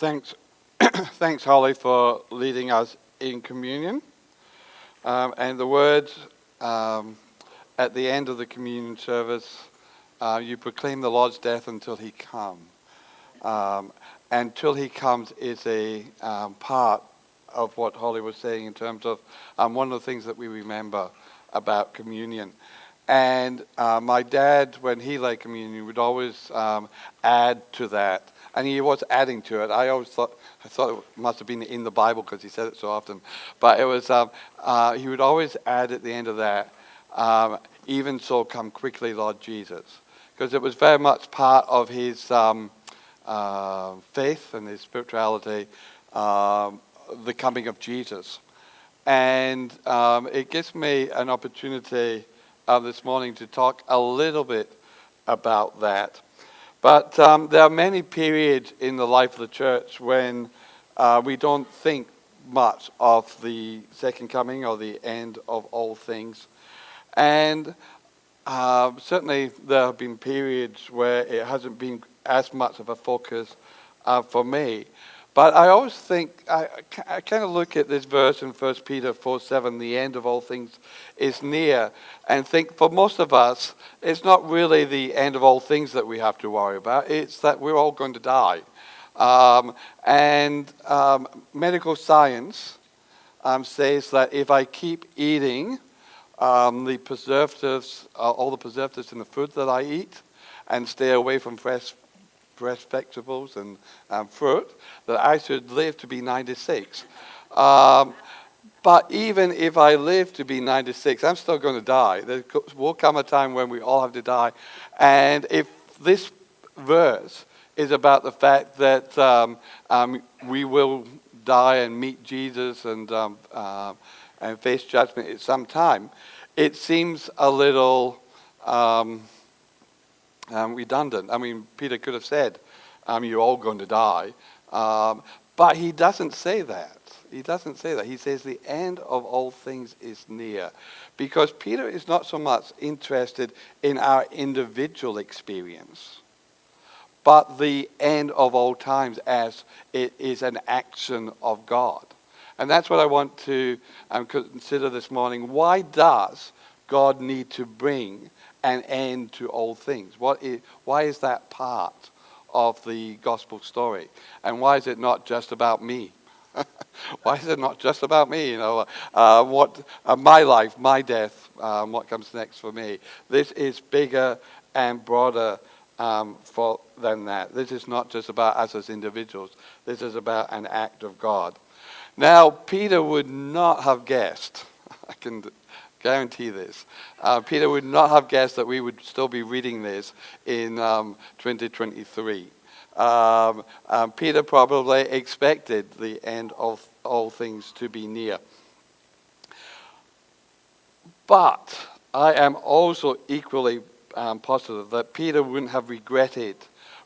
Thanks, thanks, Holly, for leading us in communion. And the words at the end of the communion service, you proclaim the Lord's death until he comes. Until he comes is a part of what Holly was saying in terms of one of the things that we remember about communion. And my dad, when he led communion, would always add to that. And he was adding to it. I thought it must have been in the Bible because he said it so often. But it was, he would always add at the end of that, even so come quickly, Lord Jesus. Because it was very much part of his faith and his spirituality, the coming of Jesus. And it gives me an opportunity this morning to talk a little bit about that. But there are many periods in the life of the church when we don't think much of the second coming or the end of all things. And certainly there have been periods where it hasn't been as much of a focus for me. But I always think, I kind of look at this verse in 1 Peter 4:7, the end of all things is near, and think for most of us, it's not really the end of all things that we have to worry about, it's that we're all going to die. Medical science says that if I keep eating the preservatives, all the preservatives in the food that I eat, and stay away from fresh vegetables and fruit, that I should live to be 96. But even if I live to be 96, I'm still going to die. There will come a time when we all have to die. And if this verse is about the fact that we will die and meet Jesus and face judgment at some time, it seems a little redundant. I mean, Peter could have said, you're all going to die. But he doesn't say that. He doesn't say that. He says the end of all things is near. Because Peter is not so much interested in our individual experience, but the end of all times as it is an action of God. And that's what I want to consider this morning. Why does God need to bring an end to all things? Why is that part of the gospel story? And why is it not just about me? Why is it not just about me? My life, my death, what comes next for me? This is bigger and broader than that. This is not just about us as individuals. This is about an act of God. Now, Peter would not have guessed, I can guarantee this, Peter would not have guessed that we would still be reading this in 2023. Peter probably expected the end of all things to be near. But I am also equally positive that Peter wouldn't have regretted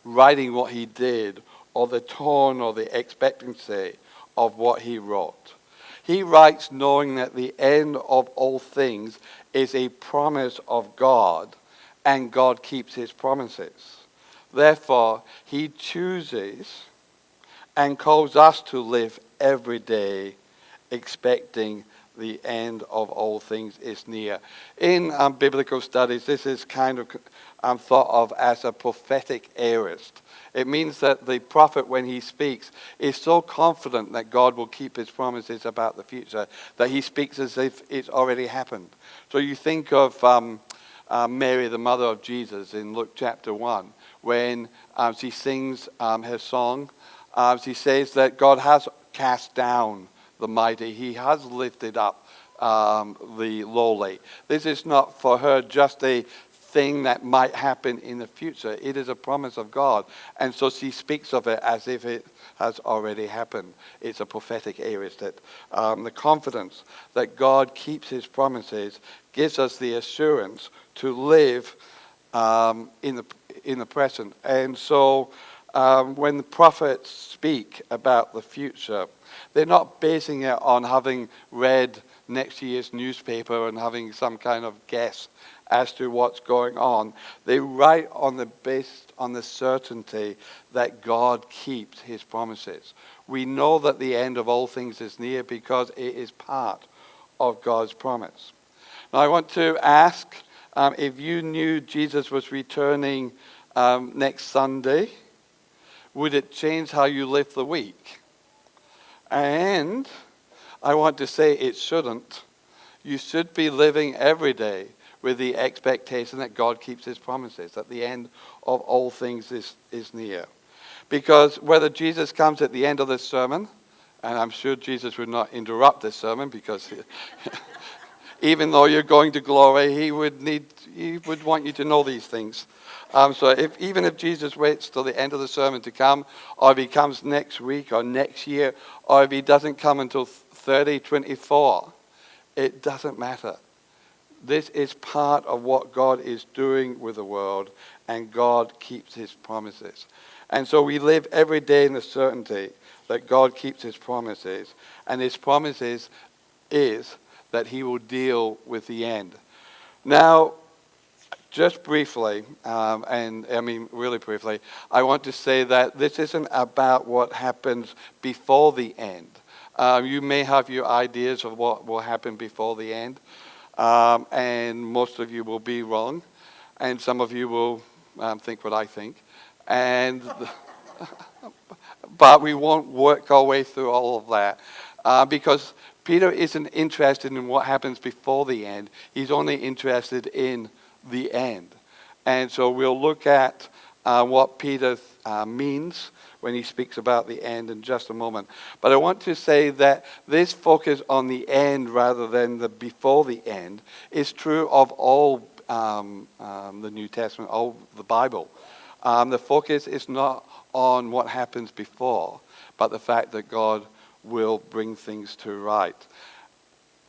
writing what he did, or the tone or the expectancy of what he wrote. He writes knowing that the end of all things is a promise of God, and God keeps his promises. Therefore, he chooses and calls us to live every day expecting the end of all things is near. In biblical studies, this is kind of thought of as a prophetic aorist. It means that the prophet, when he speaks, is so confident that God will keep his promises about the future that he speaks as if it's already happened. So you think of Mary, the mother of Jesus, in Luke chapter 1, when she sings her song. She says that God has cast down the mighty. He has lifted up the lowly. This is not for her just a thing that might happen in the future. It is a promise of God. And so she speaks of it as if it has already happened. It's a prophetic aorist. That the confidence that God keeps his promises gives us the assurance to live in the present. And so when the prophets speak about the future, they're not basing it on having read next year's newspaper and having some kind of guess as to what's going on. They write based on the certainty that God keeps his promises. We know that the end of all things is near because it is part of God's promise. Now I want to ask if you knew Jesus was returning next Sunday, would it change how you live the week? And I want to say it shouldn't. You should be living every day with the expectation that God keeps his promises, that the end of all things is near. Because whether Jesus comes at the end of this sermon, and I'm sure Jesus would not interrupt this sermon because even though you're going to glory, he would want you to know these things. So even if Jesus waits till the end of the sermon to come, or if he comes next week or next year, or if he doesn't come until 3024, it doesn't matter. This is part of what God is doing with the world, and God keeps his promises. And so we live every day in the certainty that God keeps his promises, and his promises is that he will deal with the end. Now, just briefly, and I mean really briefly, I want to say that this isn't about what happens before the end. You may have your ideas of what will happen before the end, and most of you will be wrong, and some of you will think what I think, but we won't work our way through all of that because Peter isn't interested in what happens before the end. He's only interested in the end. And so we'll look at what Peter means when he speaks about the end in just a moment. But I want to say that this focus on the end rather than the before the end is true of all the New Testament, all the Bible. The focus is not on what happens before, but the fact that God will bring things to right.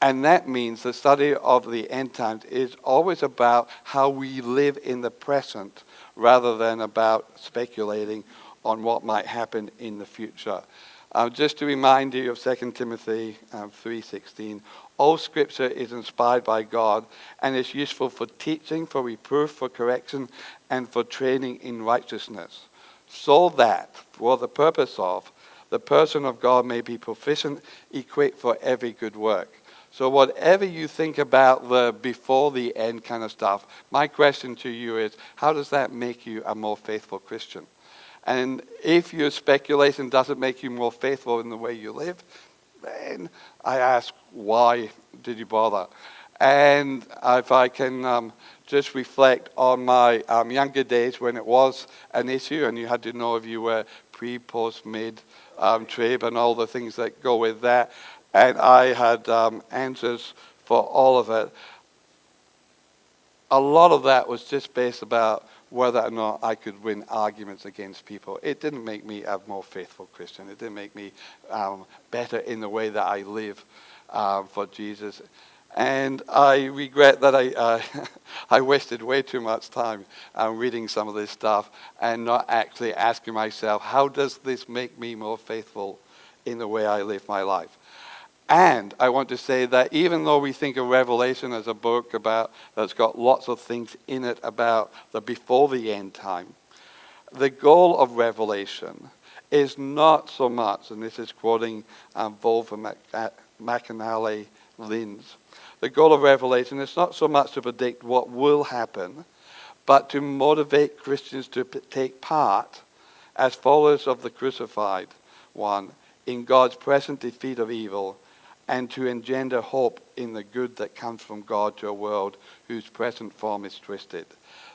And that means the study of the end times is always about how we live in the present rather than about speculating on what might happen in the future. Just to remind you of 2 Timothy 3:16, all scripture is inspired by God and is useful for teaching, for reproof, for correction, and for training in righteousness, so that, for the purpose of, the person of God may be proficient, equipped for every good work. So whatever you think about the before the end kind of stuff, my question to you is, how does that make you a more faithful Christian? And if your speculation doesn't make you more faithful in the way you live, then I ask, why did you bother? And if I can just reflect on my younger days when it was an issue and you had to know if you were pre, post, mid, trib and all the things that go with that. And I had answers for all of it. A lot of that was just based about whether or not I could win arguments against people. It didn't make me a more faithful Christian. It didn't make me better in the way that I live for Jesus. And I regret that I wasted way too much time reading some of this stuff and not actually asking myself, how does this make me more faithful in the way I live my life? And I want to say that even though we think of Revelation as a book that's got lots of things in it about the before the end time, the goal of Revelation is not so much, and this is quoting Volva McAnally Linz, the goal of Revelation is not so much to predict what will happen, but to motivate Christians to take part as followers of the crucified one in God's present defeat of evil, and to engender hope in the good that comes from God to a world whose present form is twisted.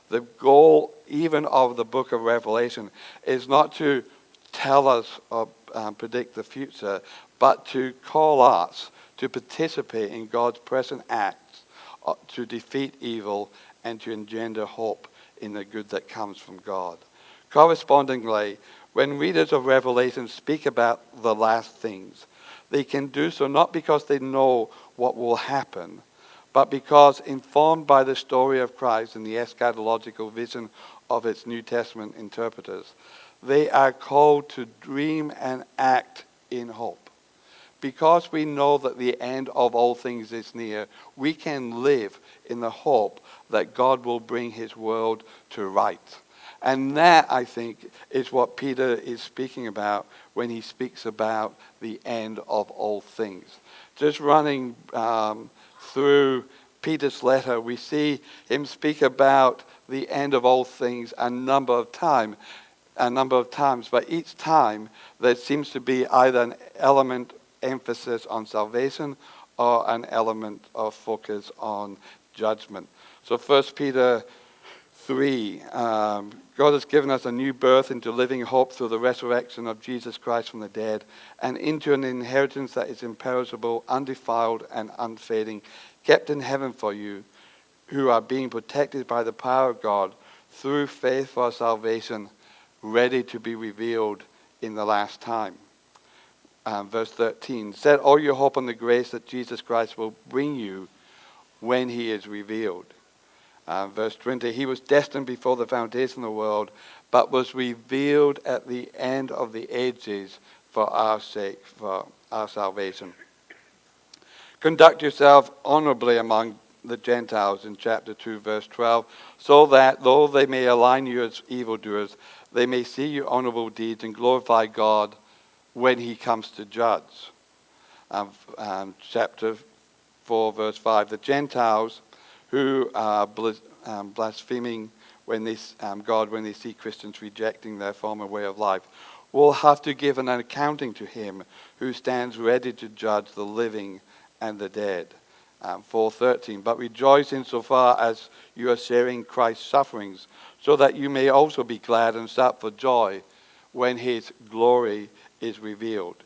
The goal even of the book of Revelation is not to tell us or predict the future, but to call us to participate in God's present acts to defeat evil and to engender hope in the good that comes from God. Correspondingly, when readers of Revelation speak about the last things, they can do so not because they know what will happen, but because informed by the story of Christ and the eschatological vision of its New Testament interpreters, they are called to dream and act in hope. Because we know that the end of all things is near, we can live in the hope that God will bring his world to right. And that, I think, is what Peter is speaking about when he speaks about the end of all things. Just running through Peter's letter, we see him speak about the end of all things a number of times, but each time there seems to be either an element emphasis on salvation or an element of focus on judgment. So 1 Peter 3, God has given us a new birth into living hope through the resurrection of Jesus Christ from the dead, and into an inheritance that is imperishable, undefiled, and unfading, kept in heaven for you, who are being protected by the power of God through faith for salvation, ready to be revealed in the last time. Verse 13, set all your hope on the grace that Jesus Christ will bring you when he is revealed. Verse 20, he was destined before the foundation of the world, but was revealed at the end of the ages for our sake, for our salvation. Conduct yourself honorably among the Gentiles in chapter 2, verse 12, so that though they may align you as evildoers, they may see your honorable deeds and glorify God when he comes to judge. Chapter 4, verse 5, the Gentiles who are blaspheming God when they see Christians rejecting their former way of life will have to give an accounting to him who stands ready to judge the living and the dead. 4:13, but rejoice insofar as you are sharing Christ's sufferings, so that you may also be glad and shout for joy when his glory is revealed.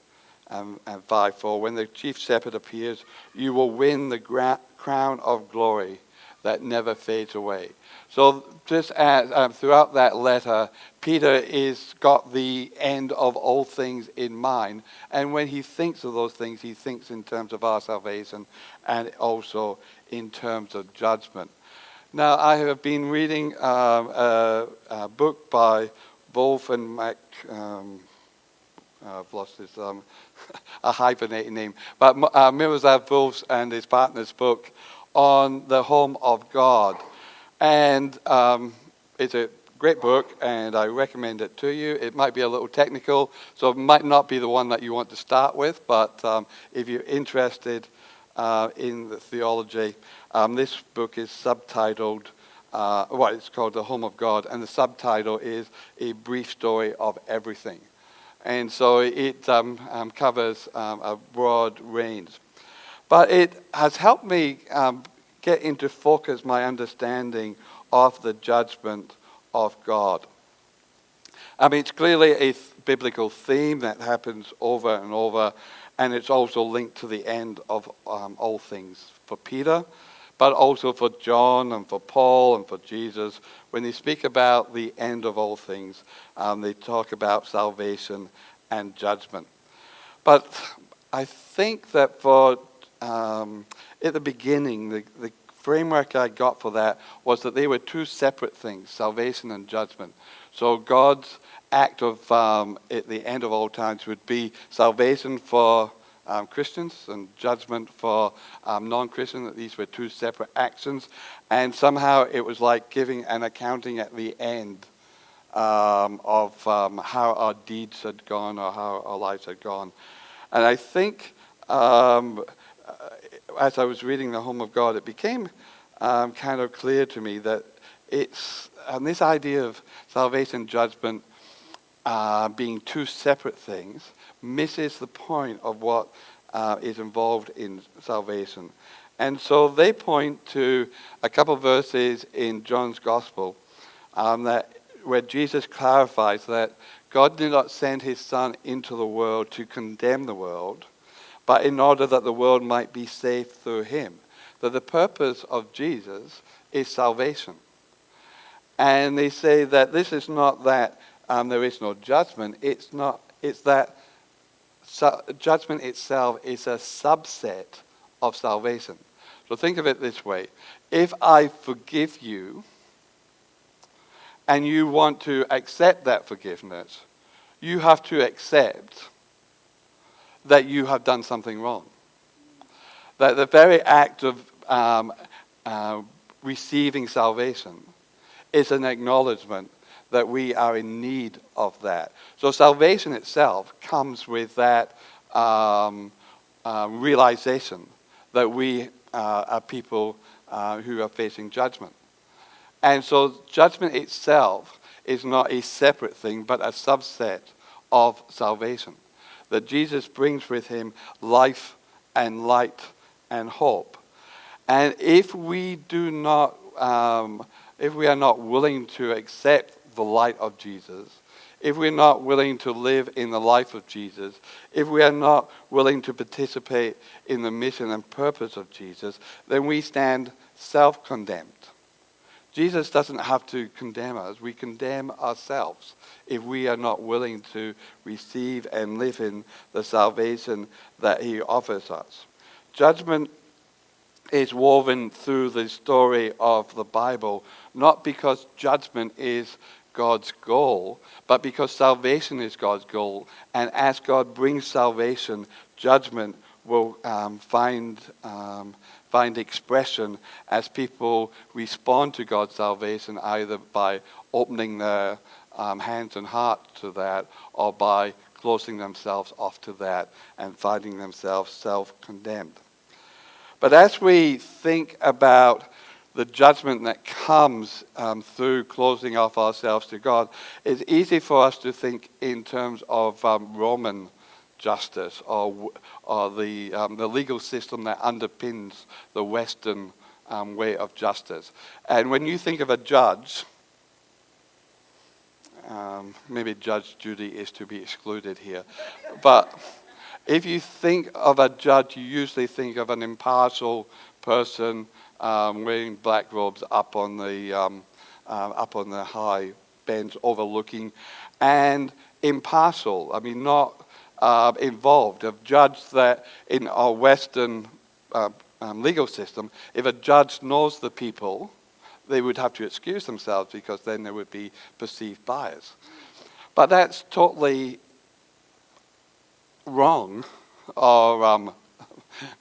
And 5:4, when the chief shepherd appears, you will win the crown of glory that never fades away. So just as throughout that letter, Peter is got the end of all things in mind. And when he thinks of those things, he thinks in terms of our salvation and also in terms of judgment. Now, I have been reading a book by Wolf and Mac... I've lost his a hyphenated name, but Miroslav Volf's and his partner's book on the home of God, and it's a great book, and I recommend it to you. It might be a little technical, so it might not be the one that you want to start with, but if you're interested in the theology, this book is subtitled. It's called The Home of God, and the subtitle is A Brief Story of Everything. And so it covers a broad range. But it has helped me get into focus my understanding of the judgment of God. I mean, it's clearly a biblical theme that happens over and over, and it's also linked to the end of all things for Peter, but also for John and for Paul and for Jesus. When they speak about the end of all things, they talk about salvation and judgment. But I think that at the beginning, the framework I got for that was that they were two separate things, salvation and judgment. So God's act of at the end of all times would be salvation for Christians and judgment for non-Christians, that these were two separate actions. And somehow it was like giving an accounting at the end of how our deeds had gone or how our lives had gone. And I think as I was reading The Home of God, it became kind of clear to me that it's this idea of salvation and judgment being two separate things misses the point of what is involved in salvation. And so they point to a couple of verses in John's Gospel where Jesus clarifies that God did not send his Son into the world to condemn the world, but in order that the world might be saved through him. That the purpose of Jesus is salvation. And they say that this is not that there is no judgment. It's that judgment itself is a subset of salvation. So think of it this way. If I forgive you, and you want to accept that forgiveness, you have to accept that you have done something wrong. That the very act of receiving salvation is an acknowledgement that we are in need of that. So salvation itself comes with that realization that we are people who are facing judgment. And so judgment itself is not a separate thing, but a subset of salvation. That Jesus brings with him life and light and hope. And if we do not, if we are not willing to accept the light of Jesus, if we're not willing to live in the life of Jesus, if we are not willing to participate in the mission and purpose of Jesus, then we stand self-condemned. Jesus doesn't have to condemn us. We condemn ourselves if we are not willing to receive and live in the salvation that he offers us. Judgment is woven through the story of the Bible, not because judgment is God's goal, but because salvation is God's goal. And as God brings salvation, judgment will find expression as people respond to God's salvation, either by opening their hands and heart to that, or by closing themselves off to that and finding themselves self-condemned. But as we think about the judgment that comes through closing off ourselves to God, it's easy for us to think in terms of Roman justice or the legal system that underpins the Western way of justice. And when you think of a judge, maybe Judge Judy is to be excluded here, but if you think of a judge, you usually think of an impartial person wearing black robes up on the high bench overlooking, and impartial. I mean, not involved. A judge that in our Western legal system, if a judge knows the people, they would have to excuse themselves because then there would be perceived bias. But that's totally wrong, or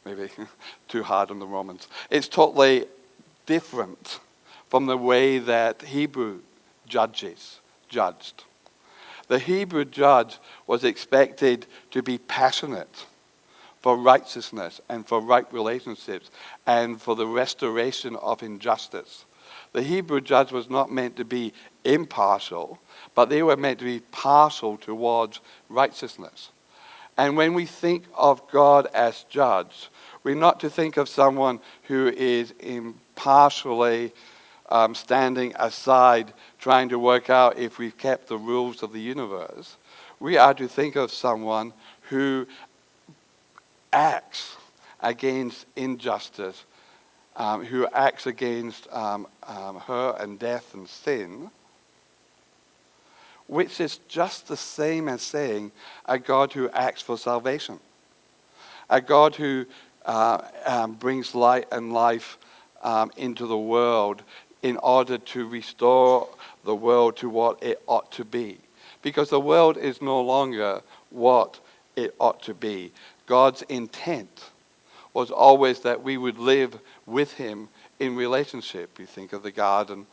maybe too hard on the Romans. It's totally different from the way that Hebrew judges judged. The Hebrew judge was expected to be passionate for righteousness and for right relationships and for the restoration of injustice. The Hebrew judge was not meant to be impartial, but they were meant to be partial towards righteousness. And when we think of God as judge, we're not to think of someone who is impartially standing aside, trying to work out if we've kept the rules of the universe. We are to think of someone who acts against injustice, who acts against her and death and sin, which is just the same as saying a God who acts for salvation, a God who brings light and life into the world in order to restore the world to what it ought to be. Because the world is no longer what it ought to be. God's intent was always that we would live with him in relationship. You think of the garden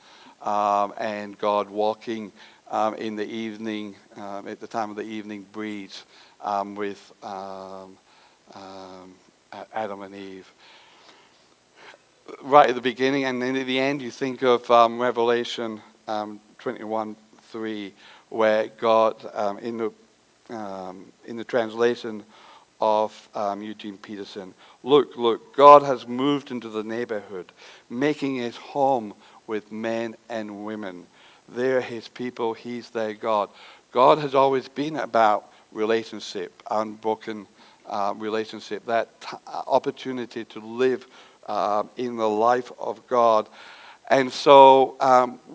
and God walking in the evening, at the time of the evening breeze with Adam and Eve. Right at the beginning, and then at the end, you think of Revelation 21:3, where God, in the translation of Eugene Peterson, look, God has moved into the neighborhood, making his home with men and women. They're his people, he's their God. God has always been about relationship, unbroken relationship, that opportunity to live in the life of God. And so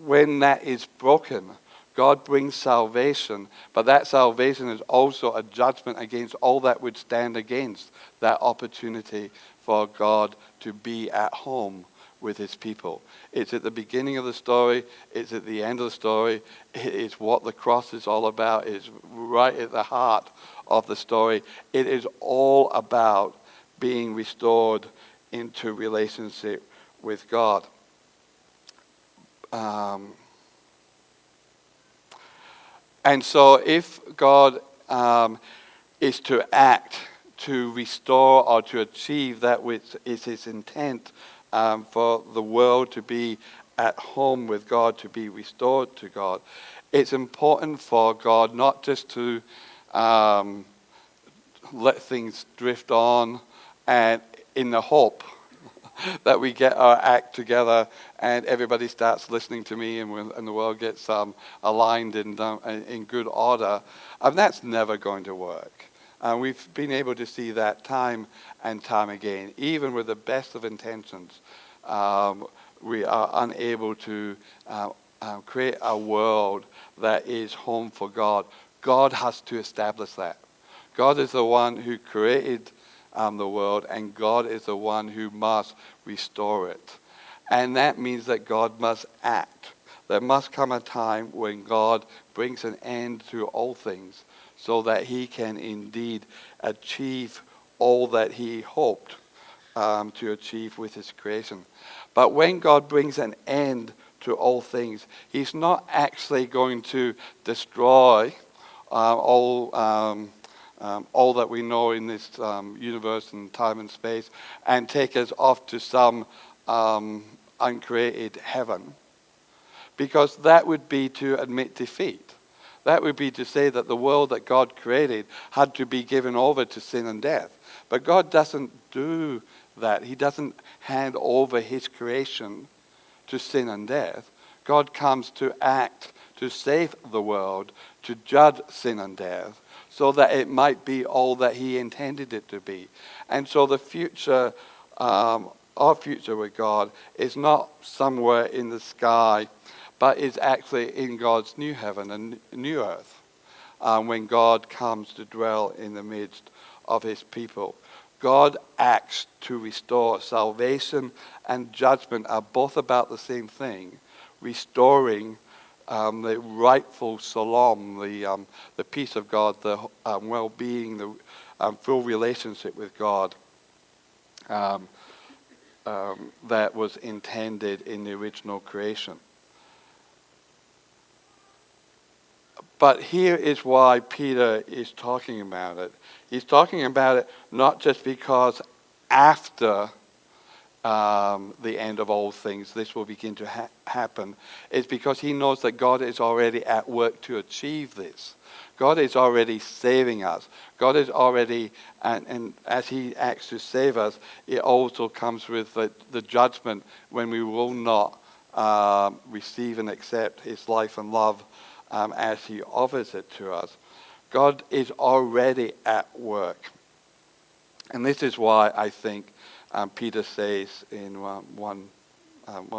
when that is broken, God brings salvation, but that salvation is also a judgment against all that would stand against that opportunity for God to be at home with his people. It's at the beginning of the story. It's at the end of the story. It's what the cross is all about. It's right at the heart of the story. It is all about being restored into relationship with God. And so if God is to act, to restore or to achieve that which is his intent for the world to be at home with God, to be restored to God, it's important for God not just to let things drift on and in the hope that we get our act together and everybody starts listening to me and the world gets aligned in good order. And that's never going to work. We've been able to see that time and time again. Even with the best of intentions, we are unable to create a world that is home for God. God has to establish that. God is the one who created the world, and God is the one who must restore it. And that means that God must act. There must come a time when God brings an end to all things so that he can indeed achieve all that he hoped to achieve with his creation. But when God brings an end to all things, he's not actually going to destroy all that we know in this universe and time and space and take us off to some uncreated heaven. Because that would be to admit defeat. That would be to say that the world that God created had to be given over to sin and death. But God doesn't do that. He doesn't hand over his creation to sin and death. God comes to act, to save the world, to judge sin and death, so that it might be all that he intended it to be. And so the future, our future with God is not somewhere in the sky, but is actually in God's new heaven and new earth, when God comes to dwell in the midst of his people. God acts to restore. Salvation and judgment are both about the same thing, restoring the rightful shalom, the peace of God, the well-being, the full relationship with God that was intended in the original creation. But here is why Peter is talking about it. He's talking about it not just because after the end of all things this will begin to happen. It's because he knows that God is already at work to achieve this. God is already saving us. God is already, and as he acts to save us, it also comes with the judgment when we will not receive and accept his life and love as he offers it to us. God is already at work. And this is why I think Peter says in 1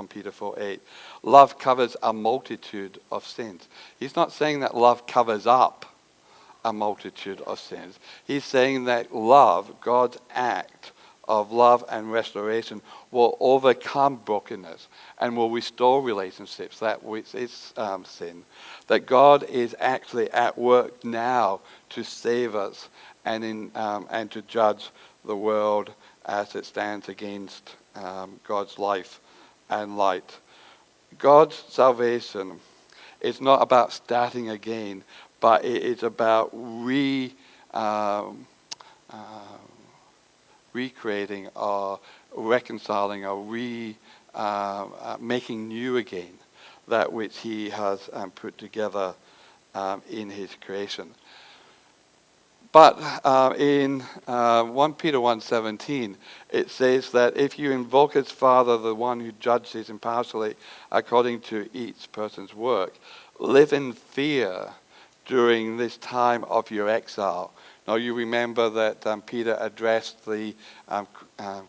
Peter 4:8, love covers a multitude of sins. He's not saying that love covers up a multitude of sins. He's saying that love, God's act of love and restoration, will overcome brokenness and will restore relationships, that which is sin. That God is actually at work now to save us and to judge the world as it stands against God's life and light. God's salvation is not about starting again, but it is about recreating or reconciling or making new again that which he has put together in his creation. But in 1 Peter 1:17, it says that if you invoke as Father the one who judges impartially according to each person's work, live in fear during this time of your exile. Now you remember that Peter addressed the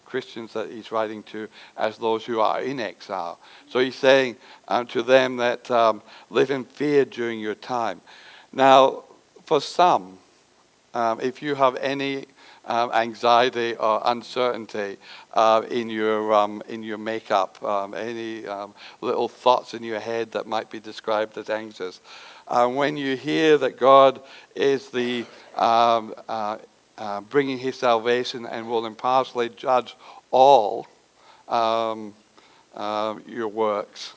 Christians that he's writing to as those who are in exile. So he's saying to them that live in fear during your time. Now, for some, if you have any anxiety or uncertainty in your makeup, any little thoughts in your head that might be described as anxious. When you hear that God is the bringing His salvation and will impartially judge all your works,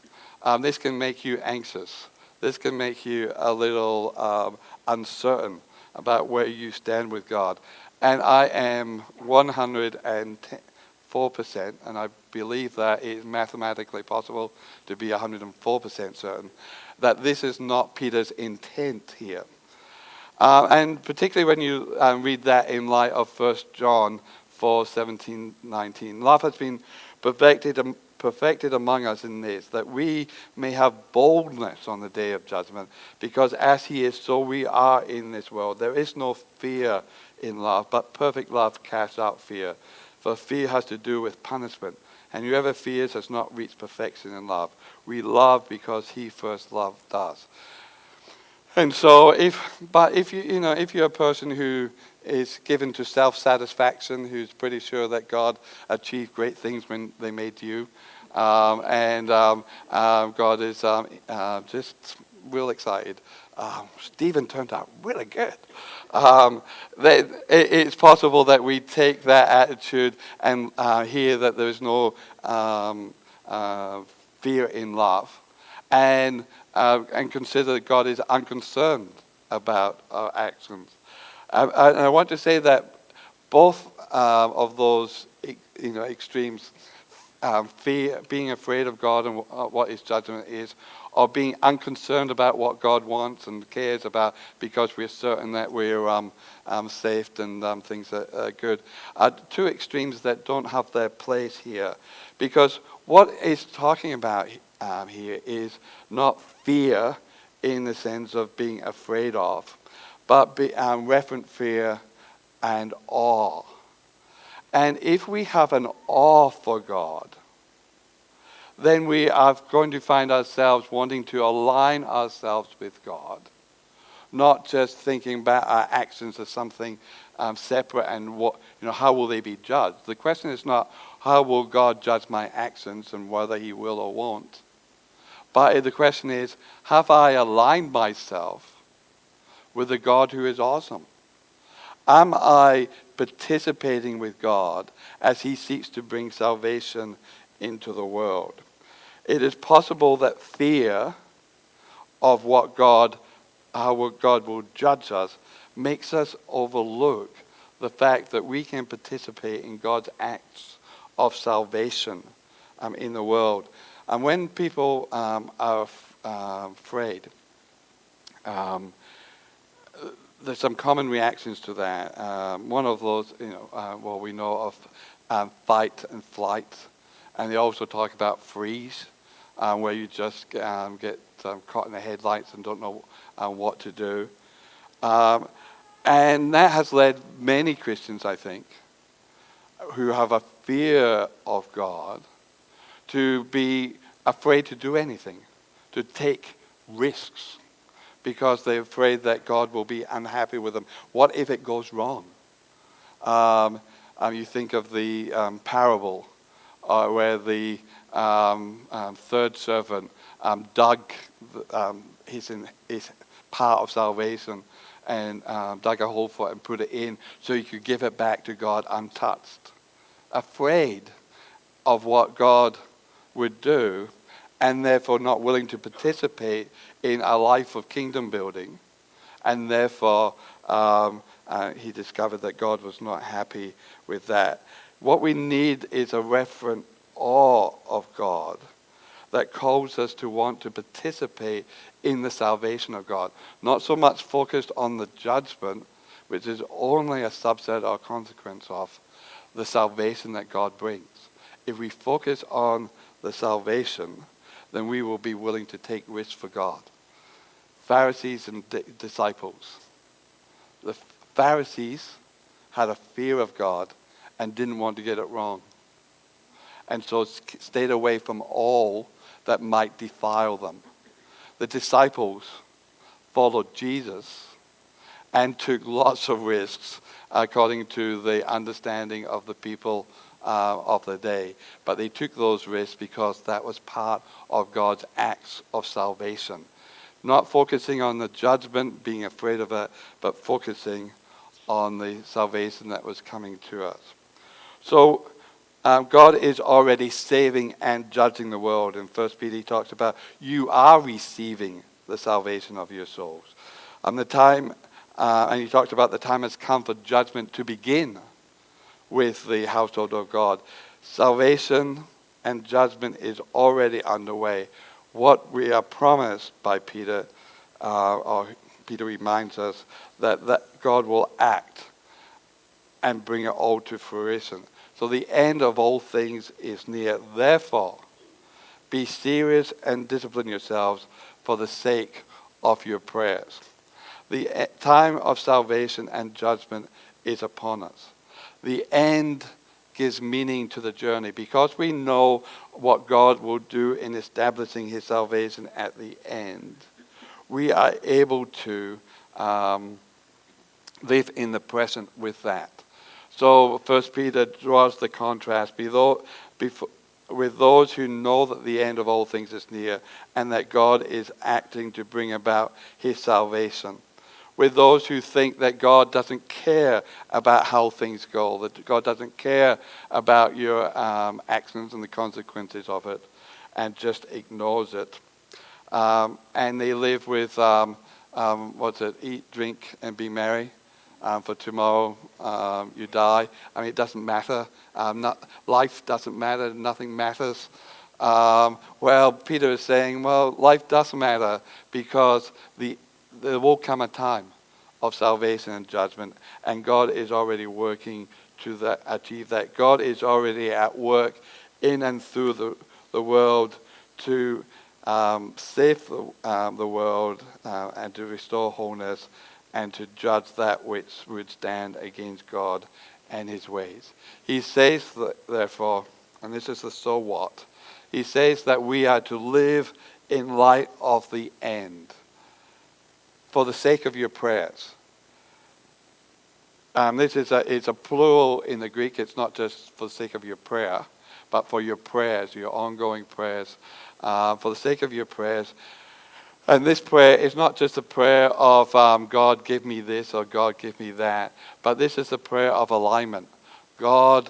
this can make you anxious. This can make you a little uncertain about where you stand with God. And I am 104%, and I believe that it is mathematically possible to be 104% certain, that this is not Peter's intent here. And particularly when you read that in light of 1 John 4:17-19. Love has been perfected among us in this, that we may have boldness on the day of judgment, because as He is, so we are in this world. There is no fear in love, but perfect love casts out fear. For fear has to do with punishment, and whoever fears has not reached perfection in love. We love because He first loved us. And so, if you're a person who is given to self-satisfaction, who's pretty sure that God achieved great things when they made you, and God is just real excited. Stephen turned out really good. It's possible that we take that attitude and hear that there's no fear in love, and consider that God is unconcerned about our actions. And I want to say that both of those extremes, fear, being afraid of God and what His judgment is, or being unconcerned about what God wants and cares about because we're certain that we're saved and things are good, are two extremes that don't have their place here. Because what it's talking about here is not fear in the sense of being afraid of, but reverent fear and awe. And if we have an awe for God, then we are going to find ourselves wanting to align ourselves with God, not just thinking about our actions as something separate and how will they be judged. The question is not how will God judge my actions and whether He will or won't. But the question is, have I aligned myself with the God who is awesome? Am I participating with God as He seeks to bring salvation into the world? It is possible that fear of how God will judge us makes us overlook the fact that we can participate in God's acts of salvation in the world. And when people are afraid, there's some common reactions to that. One of those, we know of fight and flight, and they also talk about freeze, where you just get caught in the headlights and don't know what to do. And that has led many Christians, I think, who have a fear of God, to be afraid to do anything, to take risks, because they're afraid that God will be unhappy with them. What if it goes wrong? You think of the parable where the third servant dug his part of salvation and dug a hole for it and put it in so he could give it back to God untouched. Afraid of what God would do, and therefore not willing to participate in a life of kingdom building. And therefore, he discovered that God was not happy with that. What we need is a reverent awe of God that calls us to want to participate in the salvation of God. Not so much focused on the judgment, which is only a subset or consequence of the salvation that God brings. If we focus on the salvation, then we will be willing to take risks for God. Pharisees and disciples. The Pharisees had a fear of God and didn't want to get it wrong, and so stayed away from all that might defile them. The disciples followed Jesus and took lots of risks according to the understanding of the people of the day. But they took those risks because that was part of God's acts of salvation. Not focusing on the judgment, being afraid of it, but focusing on the salvation that was coming to us. So God is already saving and judging the world. In 1 Peter he talks about you are receiving the salvation of your souls. And he talked about the time has come for judgment to begin with the household of God. Salvation and judgment is already underway. What we are promised by Peter, or Peter reminds us that God will act and bring it all to fruition. So the end of all things is near. Therefore, be serious and discipline yourselves for the sake of your prayers. The time of salvation and judgment is upon us. The end gives meaning to the journey because we know what God will do in establishing his salvation at the end. We are able to live in the present with that. So 1 Peter draws the contrast with those who know that the end of all things is near and that God is acting to bring about his salvation. With those who think that God doesn't care about how things go, that God doesn't care about your actions and the consequences of it, and just ignores it. And they live with, eat, drink, and be merry. For tomorrow you die. I mean, it doesn't matter. Life doesn't matter. Nothing matters. Well, Peter is saying, well, life does matter because there will come a time of salvation and judgment, and God is already working to achieve that. God is already at work in and through the world to save the world and to restore wholeness and to judge that which would stand against God and his ways. He says, therefore, and this is the so what, he says that we are to live in light of the end for the sake of your prayers. This is it's a plural in the Greek. It's not just for the sake of your prayer, but for your prayers, your ongoing prayers, for the sake of your prayers. And this prayer is not just a prayer of God, give me this or God, give me that, but this is a prayer of alignment. God,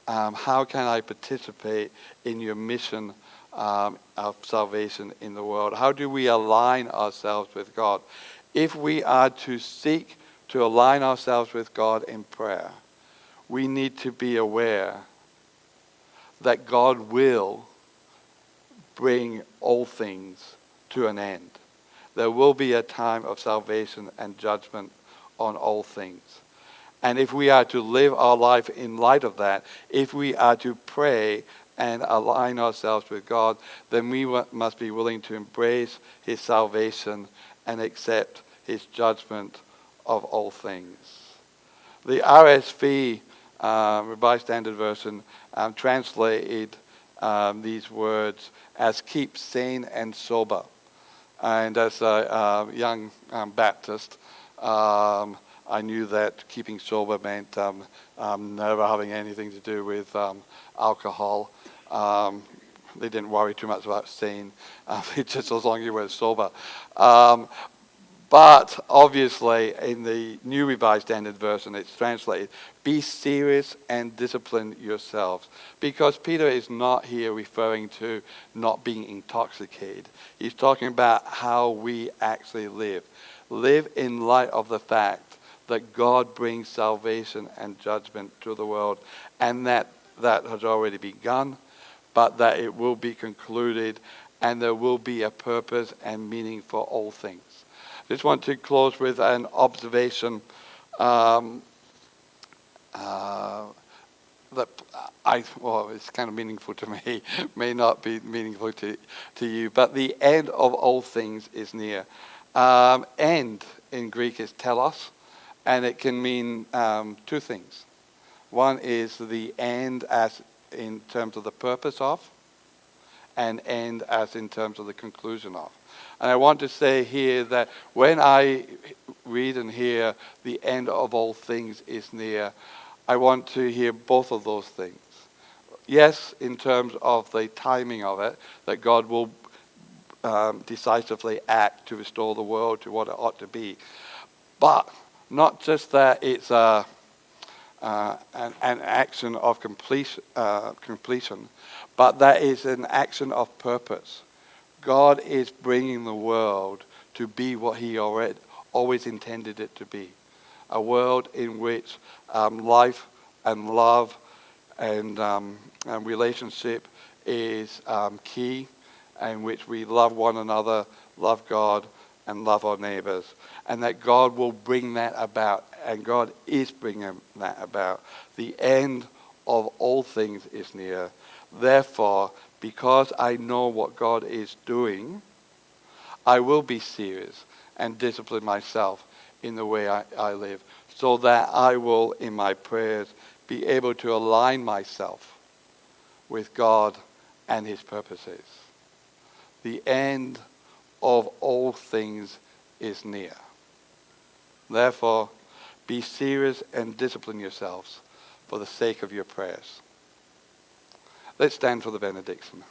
how can I participate in your mission of salvation in the world? How do we align ourselves with God? If we are to seek to align ourselves with God in prayer, we need to be aware that God will bring all things to an end. There will be a time of salvation and judgment on all things. And if we are to live our life in light of that, if we are to pray and align ourselves with God, then we must be willing to embrace his salvation and accept his judgment of all things. The RSV, Revised Standard Version, translated these words as keep sane and sober. And as a young Baptist, I knew that keeping sober meant never having anything to do with alcohol. They didn't worry too much about sane, just as long as you were sober. But obviously, in the New Revised Standard Version, it's translated, be serious and discipline yourselves. Because Peter is not here referring to not being intoxicated. He's talking about how we actually live. Live in light of the fact that God brings salvation and judgment to the world, and that has already begun, but that it will be concluded, and there will be a purpose and meaning for all things. I just want to close with an observation that it's kind of meaningful to me, may not be meaningful to you, but the end of all things is near. End in Greek is telos, and it can mean two things. One is the end as in terms of the purpose of, and end as in terms of the conclusion of. And I want to say here that when I read and hear the end of all things is near, I want to hear both of those things. Yes, in terms of the timing of it, that God will decisively act to restore the world to what it ought to be. But not just that it's an action of completion, but that is an action of purpose. God is bringing the world to be what he always intended it to be. A world in which life and love and relationship is key, in which we love one another, love God, and love our neighbors. And that God will bring that about, and God is bringing that about. The end of all things is near. Therefore, because I know what God is doing, I will be serious and discipline myself in the way I live, so that I will, in my prayers, be able to align myself with God and his purposes. The end of all things is near. Therefore, be serious and discipline yourselves for the sake of your prayers. Let's stand for the benediction.